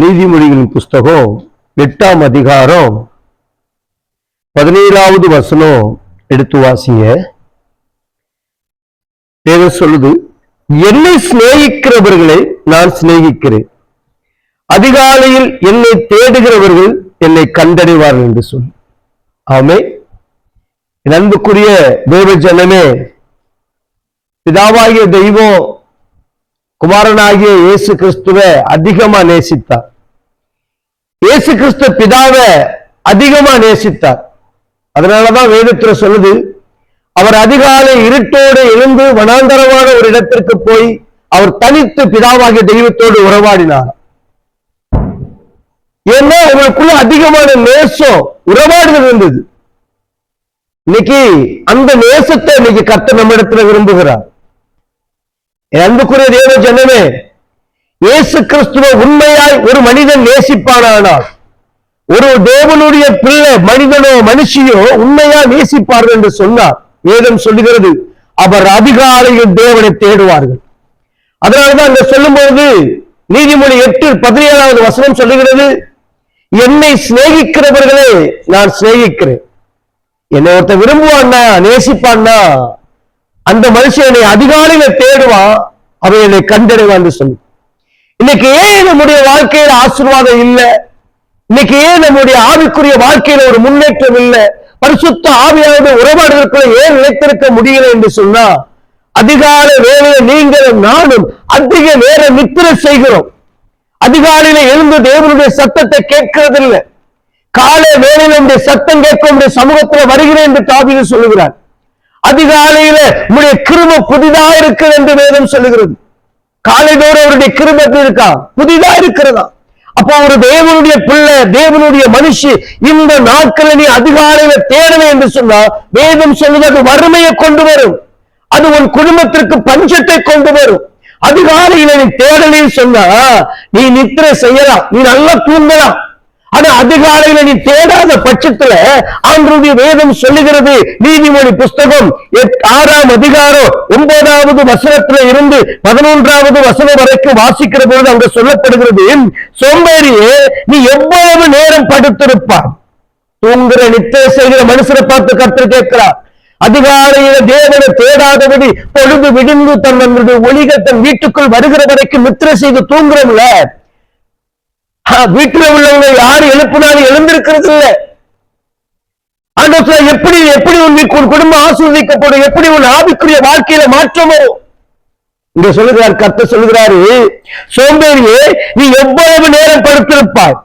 நீதிமொழிகளின் புஸ்தகம் 8ஆம் அதிகாரம் 17வது வசனம் எடுத்து வாசிங்க. தேவன் சொல்லுது, என்னை சிநேகிக்கிறவர்களை நான் சிநேகிக்கிறேன், அதிகாலையில் என்னை தேடுகிறவர்கள் என்னை கண்டடைவார்கள் என்று சொல்லி. ஆமென். என் அன்புக்குரிய தேவ ஜனமே, பிதாவாகிய தெய்வம் குமாரனாகிய இயேசு கிறிஸ்துவை அதிகமா நேசித்தார். இயேசு கிறிஸ்து பிதாவை அதிகமா நேசித்தார். அதனாலதான் வேதத்துல சொல்லுது, அவர் அதிகாலை இருட்டோடு எழுந்து வனாந்தரமான ஒரு இடத்திற்கு போய் அவர் தனித்து பிதாவாகிய தெய்வத்தோடு உறவாடினார். ஏன்னா அவருக்குள்ள அதிகமான நேசம், உறவாடுதல் இருந்தது. இன்னைக்கு அந்த நேசத்தை இன்னைக்கு கர்த்தர் நம்ம இடத்துல விரும்புகிறார். அன்புக்குரிய தேவ ஜனமே, இயேசு கிறிஸ்துவை உண்மையாய் ஒரு மனிதன் நேசிப்பானால், ஒரு தேவனுடைய பிள்ளை மனிதனோ மனுஷியோ உண்மையா நேசிப்பார்கள் என்று சொன்னார். வேதம் சொல்லுகிறது, அவர் அதிகாலையில் தேவனை தேடுவார்கள். அதனாலதான் அங்க சொல்லும்போது நீதிமொழி 8:17வது வசனம் சொல்லுகிறது, என்னை சிநேகிக்கிறவர்களே நான் சிநேகிக்கிறேன். என்னை ஒருத்தர் விரும்புவான்னா, நேசிப்பான்னா, அந்த மனுஷன் என்னை அதிகாலையில தேடுவான், அவன் என்னை கண்டடைவான் சொல்லி. இன்னைக்கு ஏன் நம்முடைய வாழ்க்கையில ஆசீர்வாதம் இல்லை? இன்னைக்கு ஏன் நம்முடைய ஆவிக்குரிய வாழ்க்கையில ஒரு முன்னேற்றம் இல்லை? பரிசுத்த ஆவியானது உறவாடுவதற்குள்ள ஏன் நிலைத்திருக்க முடியல என்று சொன்னா, அதிகாலை வேலையை நீங்களும் நானும் அதிக நேரம் நித்திரை செய்கிறோம். அதிகாலையில எழுந்து தேவனுடைய சத்தத்தை கேட்கிறதில்லை. காலை வேலையில சத்தம் கேட்க சமூகத்தில் வருகிறேன் என்று தாவீது சொல்லுகிறார். அதிகாலையில உங்களுடைய கிருபை புதிதா இருக்கிறது என்று வேதம் சொல்லுகிறது. காலைதோறும் அவருடைய கிருபை இருக்கா? புதிதா இருக்கிறதா? அப்போ ஒரு தேவனுடைய பிள்ளை, தேவனுடைய மனுஷி இந்த நாட்களில் நீ அதிகாலையில தேடவே என்று சொன்னா, வேதம் சொல்லுவது அது வறுமையை கொண்டு வரும், அது உன் குடும்பத்திற்கு பஞ்சத்தை கொண்டு வரும். அதிகாலையில நீ தேடலின்னு சொன்னா நீ நித்திரை செய்யலாம், நீ நல்லா தூங்கலாம். ஆனா அதிகாலையில நீ தேடாத பட்சத்துல ஆண்டவருடைய வேதம் சொல்லுகிறது, நீதிமொழி புஸ்தகம் 6ஆம் அதிகாரம் 9வது வசனத்துல இருந்து 11வது வசனம் வரைக்கும் வாசிக்கிற பொழுது அங்க சொல்லப்படுகிறது, சோம்பேறியே நீ எவ்வளவு நேரம் படுத்திருப்பார்? தூங்குற நித்திரை செய்கிற மனுஷரை பார்த்து கர்த்தர் கேட்கிறார். அதிகாலையில தேவனை தேடாதபடி பொழுது விடிந்து தன்னுடைய ஒளிகள் தன் வீட்டுக்குள் வருகிற வரைக்கும் நித்திரை செய்து தூங்குறோம்ல, வீட்டில் உள்ளவங்க யாரு எழுப்பினாலும் எழுந்திருக்கிறது இல்லை. எப்படி எப்படி உன் குடும்பம் ஆசீர்வதிக்கப்படும், எப்படி உன் ஆவிக்குரிய வாழ்க்கையில மாற்றம் வரும்? இங்க சொல்லுகிறார், கர்த்தர் சொல்லுகிறாரு, சோம்பேறியே நீ எவ்வளவு நேரம் படுத்திருப்பாய்?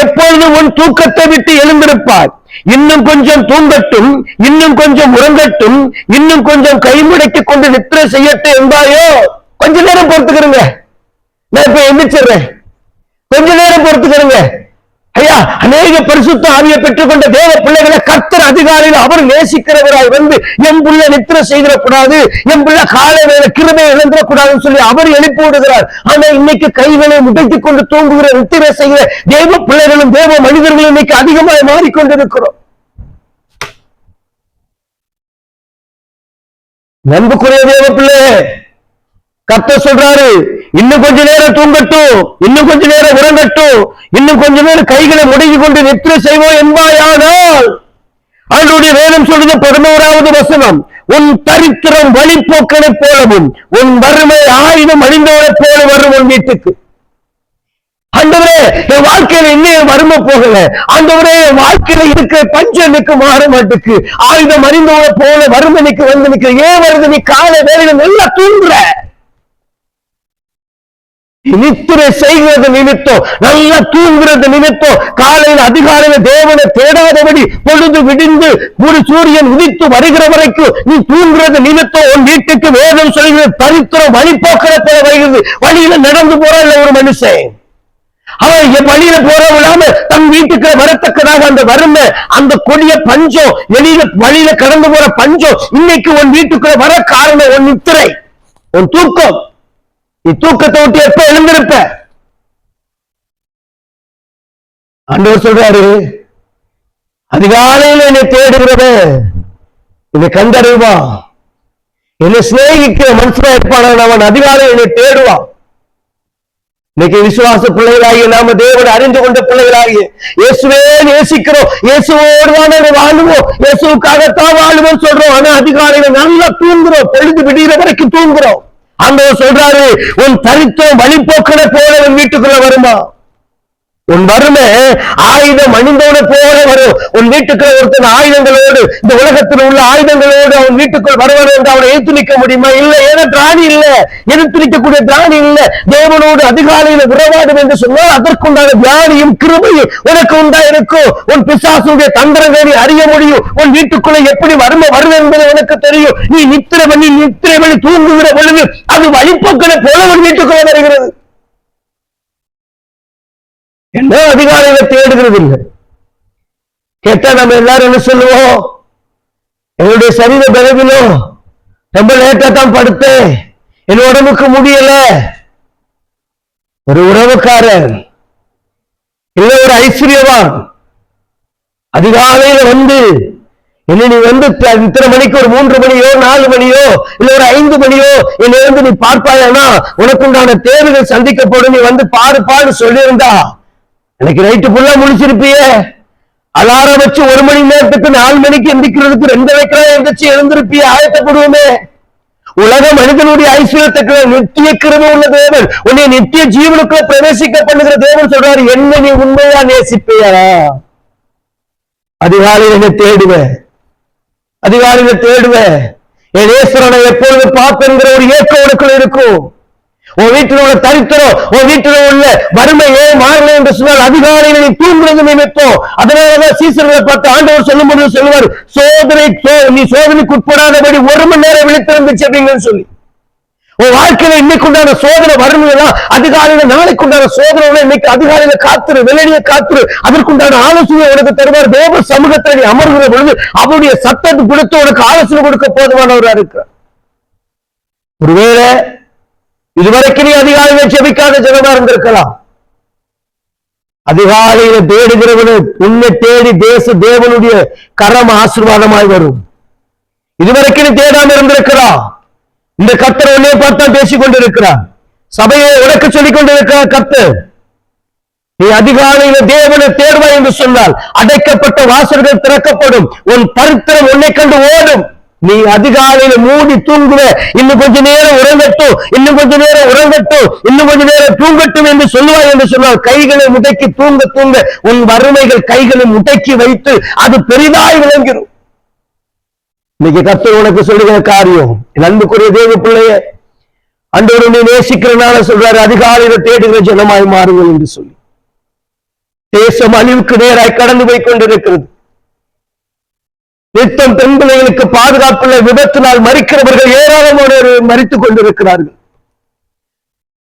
எப்பொழுது உன் தூக்கத்தை விட்டு எழுந்திருப்பாய்? இன்னும் கொஞ்சம் தூங்கட்டும், இன்னும் கொஞ்சம் உறங்கட்டும், இன்னும் கொஞ்சம் கைமுடக்கிக் கொண்டு நித்திரை செய்யட்டும் என்பாயோ? கொஞ்ச நேரம் பொறுத்துக்கிறேங்க, நான் இப்ப எந்திரிச்சிடுறேன், கொஞ்ச நேரம் பொறுத்துக்கிறேங்க. ஐயா, அநேக பரிசுத்த ஆவியை பெற்றுக்கொண்ட தேவ பிள்ளைகளை கர்த்தர் அதிகாலையில் அவர் நேசிக்கிறவராய் வந்து, என் பிள்ளை நித்திரை செய்திடக்கூடாது, என் பிள்ளை காலை வேலை கிருபை இழந்துடக்கூடாதுன்னு சொல்லி அவர் எழுப்பி விடுகிறார். ஆனா இன்னைக்கு கைகளை முடக்கிக் கொண்டு தூங்குகிற, நித்திரை செய்கிற தேவ பிள்ளைகளும் தேவ மனிதர்களும் இன்னைக்கு அதிகமாக மாறிக்கொண்டிருக்கிறோம். நண்புக்குரிய தேவ பிள்ளை, கர்த்தர் சொல்றாரு, இன்னும் கொஞ்ச நேரம் தூங்கட்டும், இன்னும் கொஞ்ச நேரம் உறங்கட்டும், இன்னும் கொஞ்ச நேரம் கைகளை முடக்கி கொண்டு நித்திரை செய்வோம் என்பாயானால், ஆண்டவருடைய வேதம் சொல்றது 11வது வசனம், உன் தரித்திரம் வழிபோக்கனை போலவும் உன் வறுமை ஆயுதம் அழிந்தவரை போல வரும் உன் வீட்டுக்கு. ஆண்டவரே, என் வாழ்க்கையில இன்னும் வறுமை போகல, ஆண்டவரே என் வாழ்க்கையில இருக்கிற பஞ்சம் நிற்கு மாற மாட்டுக்கு, ஆயுதம் அழிந்தவரை போல வறுமை நிற்கு வந்து நிற்கிற. ஏன் வருது? நீ காலை வேலையில நல்லா தூங்குற, நித்திரை செய்கிறது நிமித்தம், நல்லா தூங்குறது நிமித்தம், காலையில் அதிகாலையில தேவனை தேடாதபடி பொழுது விடிந்து ஒரு சூரியன் உதித்து வருகிற வரைக்கும் நீ தூங்குறது நிமித்தம் உன் வீட்டுக்கு வேதம் சொல்கிறது தரித்திரம் வழிபோக்கிற போல வருகிறது. வழியில நடந்து போற ஒரு மனுஷன், அவன் வழியில போற விடாம தன் வீட்டுக்கு வரத்தக்கதாக அந்த வறுமை, அந்த கொடிய பஞ்சம், வெளியில வழியில கடந்து போற பஞ்சம் இன்னைக்கு உன் வீட்டுக்குள்ள வர காரணம் உன் நித்திரை, உன் தூக்கம். நீ தூக்கத்தை விட்டு எப்ப எழுந்திருப்ப? ஆண்டவர் சொல்றாரு, அதிகாலையில் என்னை தேடுகிறத இதை கண்டறிவான். என்னை சிநேகிக்கிற மனுஷனா இருப்பான், அவன் அதிகாலையில் என்னை தேடுவான். இன்னைக்கு விசுவாச பிள்ளைகளாகிய நாம தேவனை அறிந்து கொண்ட பிள்ளைகளாகிய இயேசுவே நேசிக்கிறோம், இயேசுவோடு தான் வாழுவோம், இயேசுக்காகத்தான் வாழுவோம் சொல்றோம். ஆனா அதிகாலையில நல்லா தூங்குறோம், பொழுது விடுகிற வரைக்கும் தூங்குறோம். ஆண்டவர் சொல்றாரு, உன் தரித்திரம் வழிபோக்கனை போல உன் வீட்டுக்குள்ள வருமா? உன் வறுமை ஆயுதம் அணிந்தோட போல வரும். உன் வீட்டுக்குள்ள ஒருத்தன் ஆயுதங்களோடு, இந்த உலகத்தில் உள்ள ஆயுதங்களோடு அவன் வீட்டுக்குள் வருவான் என்று அவனை எதிர்த்து நிற்க முடியுமா? இல்ல. ஏன்னா திராணி இல்ல, எதிர்த்து நிற்கக்கூடிய திராணி இல்ல. தேவனோடு அதிகாலையில உறவாடும் என்று சொன்னால் அதற்குண்டான தியானியும் கிருபையும் உனக்கு உண்டா இருக்கும். உன் பிசாசுடைய தந்திரங்களை அறிய முடியும். உன் வீட்டுக்குள்ள எப்படி வறுமை வரும் என்பது உனக்கு தெரியும். நீ நித்திரை பண்ணி தூங்குகிற பொழுது அது வழிபோக்கனை போல உன் வீட்டுக்குள்ள வருகிறது. என்ன அதிகாரிகளை தேடுகிறது இல்லை. கேட்டா நம்ம எல்லாரும் என்ன சொல்லுவோம்? என்னுடைய சரீர பலவிலோ ரொம்ப லேட்டா தான் படுத்தேன், என் உடம்புக்கு முடியல. ஒரு உறவுக்காரன் இல்ல ஒரு ஐஸ்வர்யவான் அதிகாலையில வந்து என்ன நீ வந்து இத்தனை மணிக்கு ஒரு 3 மணியோ 4 மணியோ இல்ல ஒரு 5 மணியோ என்னை வந்து நீ பார்ப்பாயானா உனக்குண்டான தேவைகள் சந்திக்கப்படும், நீ வந்து பாரு சொல்லியிருந்தா எனக்கு நைட்டு ஃபுல்லா முடிச்சிருப்பியே. அலாரம் வச்சு 1 மணி நேரத்துக்கு 4 மணிக்கு எந்திக்கிறதுக்கு 2 வைக்கலாம் எந்திரிச்சு எழுந்திருப்பியே, ஆயத்தப்படுவோமே. உலக மனிதனுடைய ஐஸ்வர்யத்துக்கு நித்திய கிருபை உள்ள தேவன் உன்னை நித்திய ஜீவனுக்குள்ள பிரவேசிக்க பண்ணுகிற தேவன் சொல்றாரு, என்ன நீ உண்மையா நேசிப்பியா? அதிகாலையில் என்ன தேடுவேன், அதிகாலையில தேடுவேன். என் ஈஸ்வரனை எப்பொழுது பார்ப்பேங்கிற ஒரு ஏக்கம் உனக்குள்ள இருக்கும். உன் வீட்டில் உள்ள தரித்திரம், உன் வீட்டில் உள்ள வறுமையே மாறல என்று சொன்னால் அதிகாலையில் நீ தூங்குறது நிமித்தம். அதனாலதான் சீசர்களை பார்த்து ஆண்டவர் சொல்லும் போது சொல்லுவார், நீ சோதனைக்கு உட்படாதபடி 1 மணி நேரம் விழித்திருந்துச்சு அப்படிங்கன்னு சொல்லி. உன் வாழ்க்கையில இன்னைக்கு உண்டான சோதனை வறுமையெல்லாம் அதிகாலையில நாளைக்கு உண்டான சோதனை இன்னைக்கு அதிகாலையில காத்துரு, வெளியே காத்துரு, அதற்குண்டான ஆலோசனை உனக்கு தருவார். தேவ சமூகத்தில் நீ அமர்கிற பொழுது அவருடைய சத்தத்தை கொடுத்து உனக்கு ஆலோசனை கொடுக்க போதுமானவராக இருக்கிறார். ஒருவேளை இதுவரைக்கும் நீ அதிகாலையில ஜெபிக்காத ஜனமா இருந்திருக்கலாம். அதிகாலையில தேடுகிறவனு உன்னை தேடி தேவனுடைய கரம் ஆசீர்வாதமாய் வரும். இதுவரைக்கும் நீ தேடாம இருந்திருக்கலாம். இந்த கர்த்தர் உன்னை பார்த்தா பேசிக் கொண்டிருக்கிறார், சபையை உனக்கு சொல்லிக் கொண்டிருக்கிறார் கர்த்தர். நீ அதிகாலையில தேவனை தேடுவாய் என்று சொன்னால் அடைக்கப்பட்ட வாசல்கள் திறக்கப்படும். உன் தரித்திரம் உன்னை கண்டு ஓடும். நீ அதிகாலையில மூடி தூங்குவ, இன்னும் கொஞ்ச நேரம் உறங்கட்டும், இன்னும் கொஞ்ச நேரம் உறங்கட்டும், இன்னும் கொஞ்ச நேரம் தூங்கட்டும் என்று சொல்லுவாய் என்று சொன்னால் கைகளை முடக்கி தூங்க தூங்க உன் வறுமைகள் கைகளை முடக்கி வைத்து அது பெரிதாய் விளங்கிடும். இன்னைக்கு கர்த்தர் உனக்கு சொல்லுகிற காரியம், அன்புக்குரிய தேவ பிள்ளைய ஆண்டவர் நீ நேசிக்கிறனால சொல்றாரு, அதிகாலையில தேடுகிற ஜனமாய் மாறுங்கள் என்று சொல்லி. தேசம் அழிவுக்கு நேராய் கடந்து போய் கொண்டிருக்கிறது. நித்தம் பெண் பிள்ளைகளுக்கு பாதுகாப்புள்ள விபத்தினால் மறிக்கிறவர்கள் ஏராளமானோர் மறித்துக் கொண்டிருக்கிறார்கள்.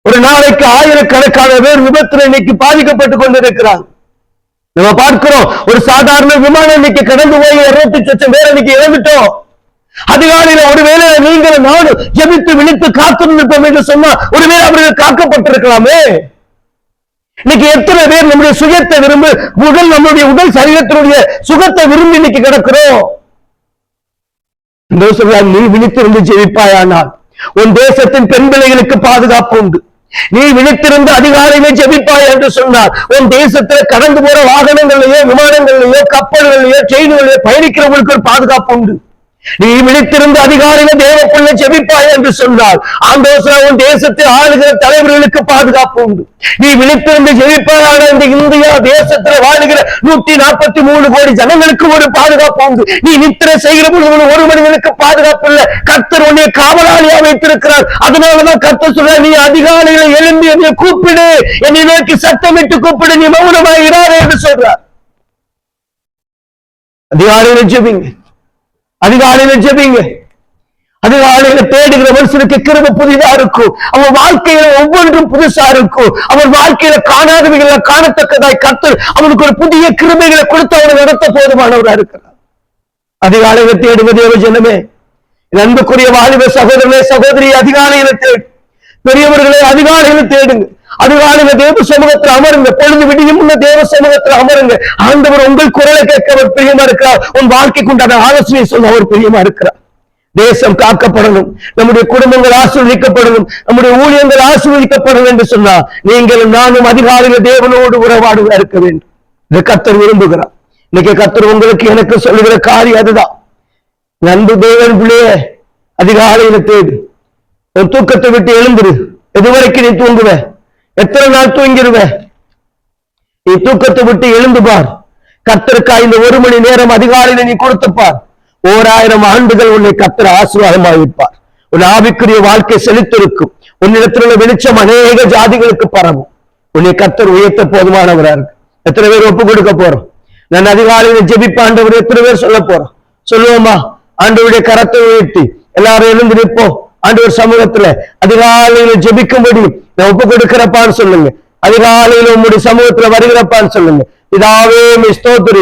ஒரு நாளைக்கு ஆயிரக்கணக்கான பேர் விபத்துல இன்னைக்கு பாதிக்கப்பட்டுக் கொண்டிருக்கிறார்கள். நம்ம பார்க்கிறோம், ஒரு சாதாரண விமானம் இன்னைக்கு கடந்து போய் 200 லட்சம் பேர் இன்னைக்கு இழந்துட்டோம். அதிகாலையில ஒருவேளை நீங்கள் நானும் ஜெபித்து விழித்து காத்திருந்திருப்போம் என்று சொன்னா ஒருவேளை அவர்கள் காக்கப்பட்டிருக்கலாமே. இன்னைக்கு எத்தனை பேர் நம்முடைய சுகத்தை விரும்பு நம்முடைய உடல் சரீரத்தினுடைய சுகத்தை விரும்பி இன்னைக்கு கிடக்கிறோம். நீ விழித்திருந்து ஜெபிப்பாயானால் உன் தேசத்தின் பெண் பிள்ளைகளுக்கு பாதுகாப்பு உண்டு. நீ விழித்திருந்து அதிகாலையிலே ஜெபிப்பாய் என்று சொன்னால் உன் தேசத்துல கடந்து போற வாகனங்கள்லயோ விமானங்கள்லயோ கப்பல்கள்லயோ ட்ரெயின்களையோ பயணிக்கிறவங்களுக்கு ஒரு பாதுகாப்பு உண்டு. நீ விழித்திருந்து அதிகாரியில தேவ பிள்ளை ஜெபிப்பாய் என்று சொன்னால் ஆண்டவர் உன் தேசத்தை ஆளுகிற தலைவர்களுக்கு பாதுகாப்பு உண்டு. நீ விழித்திருந்து ஜெபிப்பாயான இந்த இந்தியா தேசத்துல வாழுகிற 143 கோடி ஜனங்களுக்கு ஒரு பாதுகாப்பு உண்டு. நீ நித்திரை செய்கிற பொழுது 1 மனிதனுக்கு பாதுகாப்பு இல்லை. கர்த்தர் உன்னை காவலாளியா வைத்திருக்கிறார். அதனாலதான் கர்த்தர் சொல்ற, நீ அதிகாலையில எழுந்து என்னை கூப்பிடு, என்னை நோக்கி சத்தமிட்டு கூப்பிடு, நீ மௌனமாய் இராதே என்று சொல்றார். அதிகாலையில ஜெபிங்க, அதிகாலையில ஜெபிங்க. அதிகாலையில தேடுகிற மனுஷனுக்கு கிருபை புதிதா இருக்கும். அவன் வாழ்க்கையில ஒவ்வொன்றும் புதுசா இருக்கும். அவன் வாழ்க்கையில காணாதவைகளை காணத்தக்கதாய் கர்த்தர் அவனுக்கு ஒரு புதிய கிருபைகளை கொடுத்து அவனை நடத்த போதுமானவரா இருக்கிறார். அதிகாலையில தேடுவது தேவ ஜனமே, அன்புக்குரிய வாலிப சகோதரனே சகோதரி, அதிகாலையில தேடு. பெரியவர்களை அதிகாலையில தேடுங்க. அதிகாலையில தேவ சமூகத்தில் அமருங்க. பொழுது விடியும் தேவ சமூகத்தில் அமருங்க. ஆண்டவர் உங்கள் குரலை கேட்க அவர் பிரியமா இருக்கிறார். உன் வாழ்க்கைக்கு உண்டான ஆலோசனை சொல்ல அவர் பிரியமா இருக்கிறார். தேசம் காக்கப்படணும், நம்முடைய குடும்பங்கள் ஆசீர்வதிக்கப்படணும், நம்முடைய ஊழியங்கள் ஆசீர்வதிக்கப்படணும் என்று சொன்னார் நீங்களும் நானும் அதிகாலையில் தேவனோடு உறவாடுவதா இருக்க வேண்டும். இதை கர்த்தர் விரும்புகிறார். இன்னைக்கு கர்த்தர் உங்களுக்கு எனக்கு சொல்லுகிற காரியம் அதுதான். அன்பு தேவன் பிள்ளையே, அதிகாலையில தேடு, தூக்கத்தை விட்டு எழுந்துரு. எதுவரைக்கும் நீ தூங்குவ? எத்தனை நாள் தூங்கிடுவ? நீ தூக்கத்தை விட்டு எழுந்து பார். கர்த்தருக்காய் இந்த 1 மணி நேரம் அதிகாலையில நீ கொடுத்துப்பார். 1000 ஆண்டுகள் உன்னை கர்த்தர் ஆசீர்வாதமாக வைப்பார். உன் ஆவிக்குரிய வாழ்க்கை செழித்திருக்கும். உன்னிடத்தில் உள்ள வெளிச்சம் அநேக ஜாதிகளுக்கு பரவும். உன்னை கர்த்தர் உயர்த்த போதுமானவரா இருக்கு. எத்தனை பேர் ஒப்பு கொடுக்க போறோம்? நான் அதிகாலையில ஜெபிப்ப ஆண்டவர் எத்தனை பேர் சொல்ல போறோம்? சொல்லுவோமா? ஆண்டவருடைய கரத்தை உயர்த்தி எல்லாரும் எழுந்து நிற்போம். ஆண்டவர் சமூகத்துல அதிகாலையில ஜெபிக்கும்படி நான் ஒப்பு கொடுக்கிறப்பான்னு சொல்லுங்க. அதிகாலையில உங்களுடைய சமூகத்துல வருகிறப்பான்னு சொல்லுங்க. இதாவே ஸ்தோத்திரி.